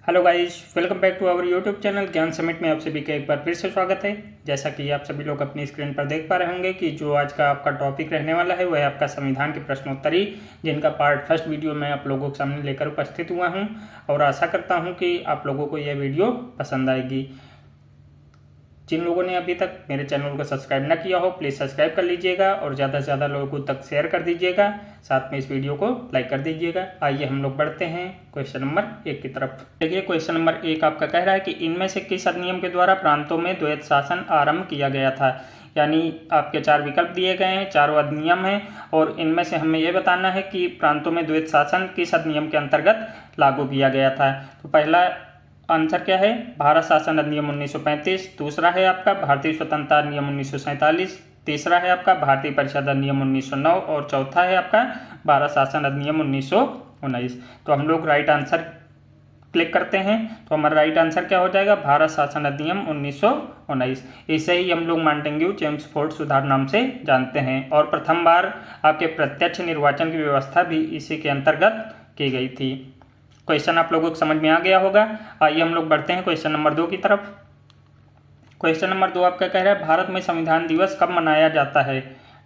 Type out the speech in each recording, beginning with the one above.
Hello guys, welcome back to our YouTube channel Gyan summit में आप सभी का एक बार फिर से स्वागत है। जैसा कि आप सभी लोग अपनी स्क्रीन पर देख पा रहे होंगे कि जो आज का आपका टॉपिक रहने वाला है वह आपका संविधान के प्रश्नोत्तरी, जिनका पार्ट फर्स्ट वीडियो मैं आप लोगों के सामने लेकर उपस्थित हुआ हूं और आशा करता हूं कि आप लोगों को यह वीडियो पसंद आएगी। जिन लोगों ने अभी तक मेरे चैनल को सब्सक्राइब ना किया हो प्लीज़ सब्सक्राइब कर लीजिएगा और ज़्यादा से ज़्यादा लोगों तक शेयर कर दीजिएगा, साथ में इस वीडियो को लाइक कर दीजिएगा। आइए हम लोग बढ़ते हैं क्वेश्चन नंबर 1 की तरफ। देखिए क्वेश्चन नंबर 1 आपका कह रहा है कि इनमें से किस अधिनियम के द्वारा प्रांतों में द्वैत शासन आरंभ किया गया था। यानी आपके 4 विकल्प दिए गए हैं, चारों अधिनियम हैं और इनमें से हमें यह बताना है कि प्रांतों में द्वैत शासन किस अधिनियम के अंतर्गत लागू किया गया था। तो पहला आंसर क्या है, भारत शासन अधिनियम 1935। दूसरा है आपका भारतीय स्वतंत्रता अधिनियम 1947। तीसरा है आपका भारतीय परिषद अधिनियम 1909 और चौथा है आपका भारत शासन अधिनियम 1919। तो हम लोग राइट आंसर क्लिक करते हैं तो हमारा राइट आंसर क्या हो जाएगा, भारत शासन अधिनियम 1919। इसे ही हम लोग मॉन्टेग्यू चेम्सफोर्ड सुधार नाम से जानते हैं और प्रथम बार आपके प्रत्यक्ष निर्वाचन की व्यवस्था भी इसी के अंतर्गत की गई थी। क्वेश्चन आप लोगों को समझ में आ गया होगा। आइए हम लोग बढ़ते हैं क्वेश्चन नंबर 2 की तरफ। क्वेश्चन नंबर 2 आपका कह रहा है भारत में संविधान दिवस कब मनाया जाता है।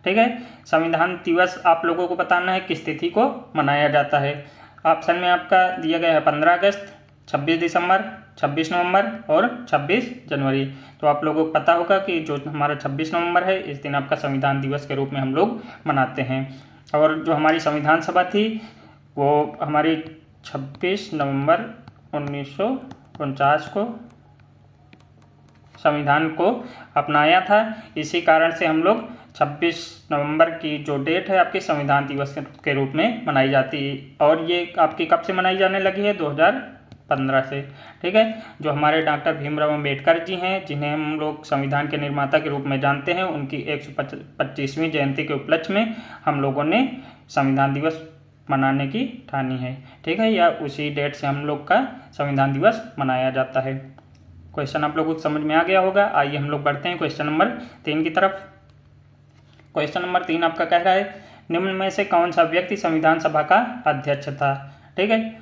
ठीक है, संविधान दिवस आप लोगों को बताना है किस तिथि को मनाया जाता है। ऑप्शन में आपका दिया गया है 15 अगस्त, 26 दिसंबर, 26 नवंबर और 26 जनवरी। तो आप लोगों को पता होगा कि जो हमारा 26 नवंबर है इस दिन आपका संविधान दिवस के रूप में हम लोग मनाते हैं। और जो हमारी संविधान सभा थी वो हमारी 26 नवंबर 1949 को संविधान को अपनाया था। इसी कारण से हम लोग 26 नवंबर की जो डेट है आपके संविधान दिवस के रूप में मनाई जाती है और ये आपकी कब से मनाई जाने लगी है, 2015 से। ठीक है, जो हमारे डॉक्टर भीमराव अंबेडकर जी हैं जिन्हें हम लोग संविधान के निर्माता के रूप में जानते हैं, उनकी 125वीं जयंती के उपलक्ष्य में हम लोगों ने संविधान दिवस मनाने की ठानी है। ठीक है, या उसी डेट से हम लोग का संविधान दिवस मनाया जाता है। क्वेश्चन आप लोगों को समझ में आ गया होगा। आइए हम लोग बढ़ते हैं क्वेश्चन नंबर 3 की तरफ। क्वेश्चन नंबर 3 आपका कह रहा है निम्न में से कौन सा व्यक्ति संविधान सभा का अध्यक्ष था। ठीक है,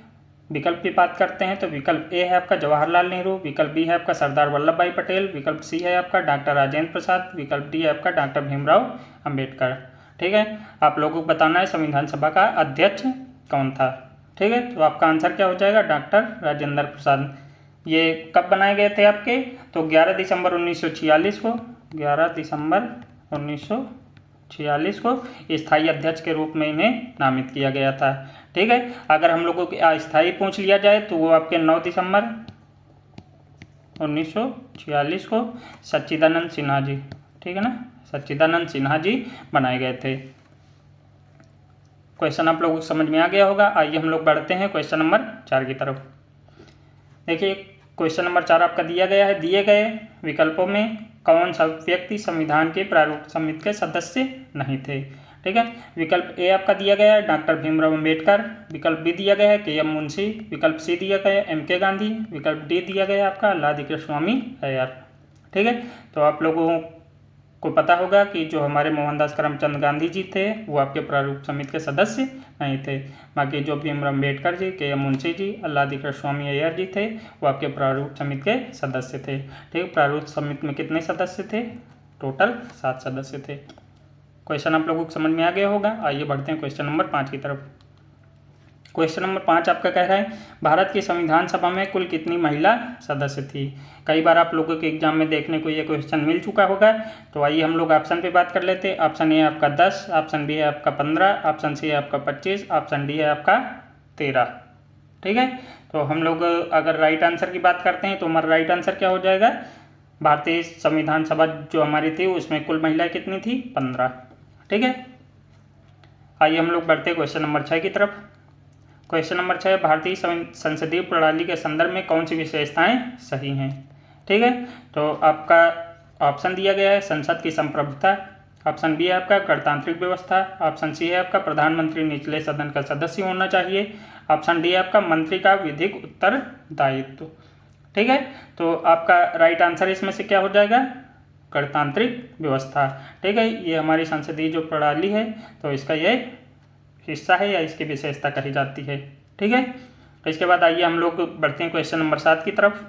विकल्प की बात करते हैं तो विकल्प ए है आपका जवाहरलाल नेहरू, विकल्प बी है आपका सरदार वल्लभ भाई पटेल, विकल्प सी है आपका डॉक्टर राजेंद्र प्रसाद, विकल्प डी है आपका डॉक्टर भीमराव अंबेडकर। ठीक है, आप लोगों को बताना है संविधान सभा का अध्यक्ष कौन था। ठीक है, तो आपका आंसर क्या हो जाएगा, डॉक्टर राजेंद्र प्रसाद। ये कब बनाए गए थे आपके, तो 11 दिसंबर 1946 को, 11 दिसंबर 1946 को स्थायी अध्यक्ष के रूप में इन्हें नामित किया गया था। ठीक है, अगर हम लोगों को अस्थायी पूछ लिया जाए तो वो आपके 9 दिसंबर 1946 को सच्चिदानंद सिन्हा जी, ठीक है ना, सच्चिदानंद सिन्हा जी बनाए गए थे। क्वेश्चन आप लोगों को समझ में आ गया होगा। आइए हम लोग बढ़ते हैं क्वेश्चन नंबर 4 की तरफ। देखिए क्वेश्चन नंबर 4 आपका दिया गया है, दिए गए विकल्पों में कौन सा व्यक्ति संविधान के प्रारूप समिति के सदस्य नहीं थे। ठीक है, विकल्प ए आपका दिया गया है डॉक्टर भीमराव अंबेडकर, विकल्प बी दिया गया है के.एम. मुंशी, विकल्प सी दिया गया है M.K. गांधी, विकल्प डी दिया गया है आपका अल्लाह स्वामी अय्यर। ठीक है, तो आप लोगों को पता होगा कि जो हमारे मोहनदास करमचंद गांधी जी थे वो आपके प्रारूप समिति के सदस्य नहीं थे। बाकी जो भीमराव अम्बेडकर जी, के.एम. मुंशी जी, अल्लाह स्वामी अय्यर जी थे वो आपके प्रारूप समिति के सदस्य थे। ठीक, प्रारूप समिति में कितने सदस्य थे, टोटल 7 सदस्य थे। क्वेश्चन आप लोगों को समझ में आ गया होगा। आइए बढ़ते हैं क्वेश्चन नंबर 5 की तरफ। क्वेश्चन नंबर 5 आपका कह रहा है भारत की संविधान सभा में कुल कितनी महिला सदस्य थी। कई बार आप लोगों के एग्जाम में देखने को ये क्वेश्चन मिल चुका होगा। तो आइए हम लोग ऑप्शन पे बात कर लेते हैं। ऑप्शन ए है आपका 10, ऑप्शन बी है आपका 15, ऑप्शन सी है आपका 25, ऑप्शन डी है आपका 13। ठीक है, तो हम लोग अगर राइट आंसर की बात करते हैं तो हमारा राइट आंसर क्या हो जाएगा, भारतीय संविधान सभा जो हमारी थी उसमें कुल महिलाएं कितनी थी, 15। ठीक है, आइए हम लोग बढ़ते हैं क्वेश्चन नंबर 6 की तरफ। क्वेश्चन नंबर 6 भारतीय संसदीय प्रणाली के संदर्भ में कौन सी विशेषताएं सही हैं। ठीक है, तो आपका ऑप्शन दिया गया है संसद की संप्रभुता, ऑप्शन बी है आपका गणतांत्रिक व्यवस्था, ऑप्शन सी है आपका प्रधानमंत्री निचले सदन का सदस्य होना चाहिए, ऑप्शन डी है आपका मंत्री का विधिक उत्तरदायित्व। ठीक है, तो आपका राइट आंसर इसमें से क्या हो जाएगा, गणतांत्रिक व्यवस्था। ठीक है, ये हमारी संसदीय जो प्रणाली है तो इसका ये हिस्सा है या इसकी विशेषता कही जाती है। ठीक है, इसके बाद आइए हम लोग बढ़ते हैं क्वेश्चन नंबर 7 की तरफ।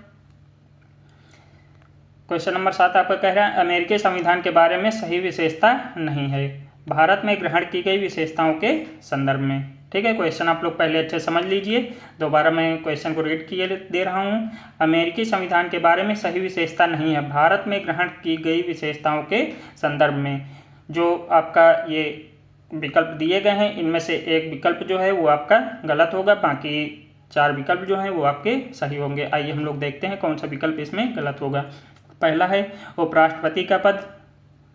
क्वेश्चन नंबर 7 आपका कह रहा है अमेरिकी संविधान के बारे में सही विशेषता नहीं है भारत में ग्रहण की गई विशेषताओं के संदर्भ में। ठीक है, क्वेश्चन आप लोग पहले अच्छे समझ लीजिए, दोबारा मैं क्वेश्चन को रीड किए दे रहा हूँ। अमेरिकी संविधान के बारे में सही विशेषता नहीं है भारत में ग्रहण की गई विशेषताओं के संदर्भ में। जो आपका ये विकल्प दिए गए हैं इनमें से एक विकल्प जो है वो आपका गलत होगा, बाकी 4 विकल्प जो हैं वो आपके सही होंगे। आइए हम लोग देखते हैं कौन सा विकल्प इसमें गलत होगा। पहला है उपराष्ट्रपति का पद,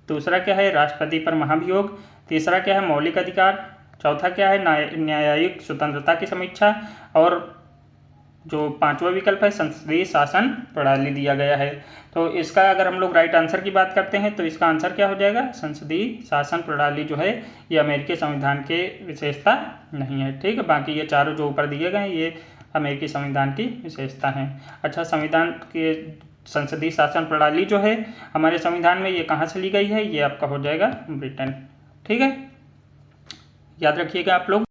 दूसरा क्या है राष्ट्रपति पर महाभियोग, तीसरा क्या है मौलिक अधिकार, चौथा क्या है न्यायिक स्वतंत्रता की समीक्षा, और जो 5वां विकल्प है संसदीय शासन प्रणाली दिया गया है। तो इसका अगर हम लोग राइट आंसर की बात करते हैं तो इसका आंसर क्या हो जाएगा, संसदीय शासन प्रणाली जो है ये अमेरिकी संविधान के विशेषता नहीं है। ठीक है, बाकी ये चारों जो ऊपर दिए गए हैं ये अमेरिकी संविधान की विशेषता हैं। अच्छा, संविधान के संसदीय शासन प्रणाली जो है हमारे संविधान में ये कहाँ से ली गई है, ये आपका हो जाएगा ब्रिटेन। ठीक है, याद रखिएगा आप लोग।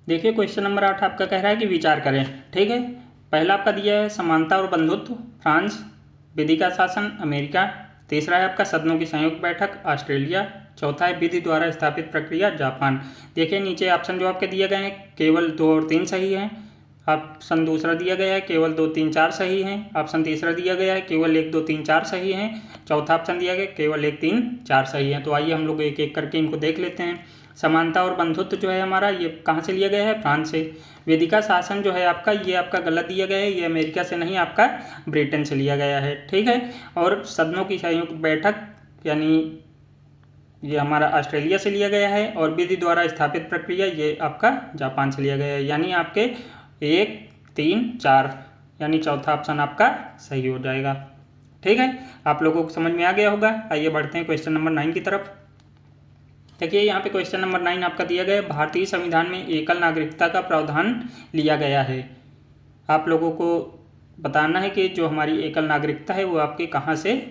देखिए क्वेश्चन नंबर 8 आपका कह रहा है कि विचार करें। ठीक है, पहला आपका दिया है समानता और बंधुत्व फ्रांस, विधि का शासन अमेरिका, तीसरा है आपका सदनों की संयुक्त बैठक ऑस्ट्रेलिया, चौथा है विधि द्वारा स्थापित प्रक्रिया जापान। देखिए नीचे ऑप्शन जो आपके दिए गए हैं केवल 2 और 3 सही हैं, ऑप्शन दूसरा दिया गया है केवल 2, 3, 4 सही हैं, ऑप्शन तीसरा दिया गया है केवल 1, 2, 3, 4 सही हैं, चौथा ऑप्शन दिया गया केवल 1, 3, 4 सही हैं। तो आइए हम लोग एक एक करके इनको देख लेते हैं। समानता और बंधुत्व जो है हमारा ये कहाँ से लिया गया है, फ्रांस से। वेदिका शासन जो है आपका ये आपका गलत दिया गया है, ये अमेरिका से नहीं आपका ब्रिटेन से लिया गया है। ठीक है, और सदनों की संयुक्त बैठक यानी ये हमारा ऑस्ट्रेलिया से लिया गया है, और विधि द्वारा स्थापित प्रक्रिया ये आपका जापान से लिया गया है। यानी आपके 1, 3, 4 यानी चौथा ऑप्शन आपका सही हो जाएगा। ठीक है, आप लोगों को समझ में आ गया होगा। आइए बढ़ते हैं क्वेश्चन नंबर 9 की तरफ। देखिए यहाँ पे क्वेश्चन नंबर 9 आपका दिया गया है भारतीय संविधान में एकल नागरिकता का प्रावधान लिया गया है। आप लोगों को बताना है कि जो हमारी एकल नागरिकता है वो आपके कहाँ से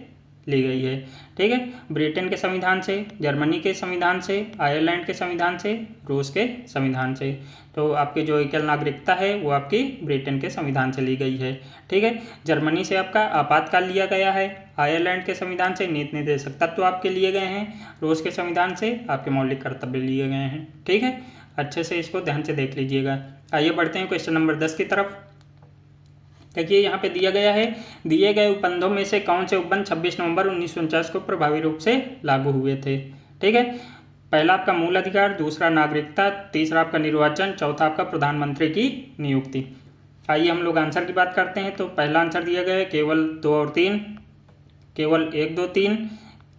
ली गई है। ठीक है, ब्रिटेन के संविधान से, जर्मनी के संविधान से, आयरलैंड के संविधान से, रूस के संविधान से। तो आपकी जो एकल नागरिकता है वो आपकी ब्रिटेन के संविधान से ली गई है। ठीक है, जर्मनी से आपका आपातकाल लिया गया है, आयरलैंड के संविधान से नीति निर्देशक तत्व आपके लिए गए हैं, रूस के संविधान से आपके मौलिक कर्तव्य लिए गए हैं। ठीक है, अच्छे से इसको ध्यान से देख लीजिएगा। आइए बढ़ते हैं क्वेश्चन नंबर 10 की तरफ। देखिए यहाँ पे दिया गया है दिए गए उपबंधों में से कौन से उपबंध 26 नवंबर 1949 को प्रभावी रूप से लागू हुए थे। ठीक है, पहला आपका मूल अधिकार, दूसरा नागरिकता, तीसरा आपका निर्वाचन, चौथा आपका प्रधानमंत्री की नियुक्ति। आइए हम लोग आंसर की बात करते हैं। तो पहला आंसर दिया गया है केवल 2 और 3, केवल 1, 2, 3,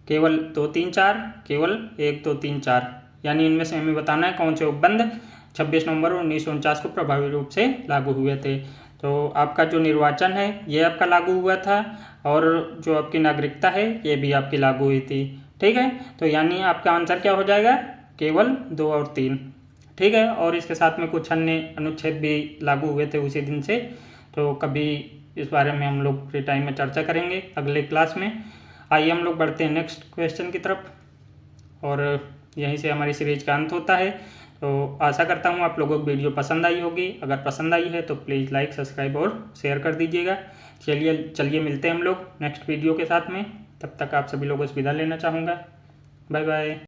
केवल 2, 3, 4, केवल 1, 2, 3, 4। यानी इनमें से हमें बताना है कौन से उपबंध 26 नवंबर 1949 को प्रभावी रूप से लागू हुए थे। तो आपका जो निर्वाचन है ये आपका लागू हुआ था, और जो आपकी नागरिकता है ये भी आपकी लागू हुई थी। ठीक है, तो यानी आपका आंसर क्या हो जाएगा, केवल 2 और 3। ठीक है, और इसके साथ में कुछ अन्य अनुच्छेद भी लागू हुए थे उसी दिन से। तो कभी इस बारे में हम लोग फ्री टाइम में चर्चा करेंगे अगले क्लास में। आइए हम लोग बढ़ते हैं नेक्स्ट क्वेश्चन की तरफ, और यहीं से हमारी सीरीज का अंत होता है। तो आशा करता हूँ आप लोगों को वीडियो पसंद आई होगी। अगर पसंद आई है तो प्लीज़ लाइक, सब्सक्राइब और शेयर कर दीजिएगा। चलिए मिलते हैं हम लोग नेक्स्ट वीडियो के साथ में। तब तक आप सभी लोगों से विदा लेना चाहूँगा। Bye bye.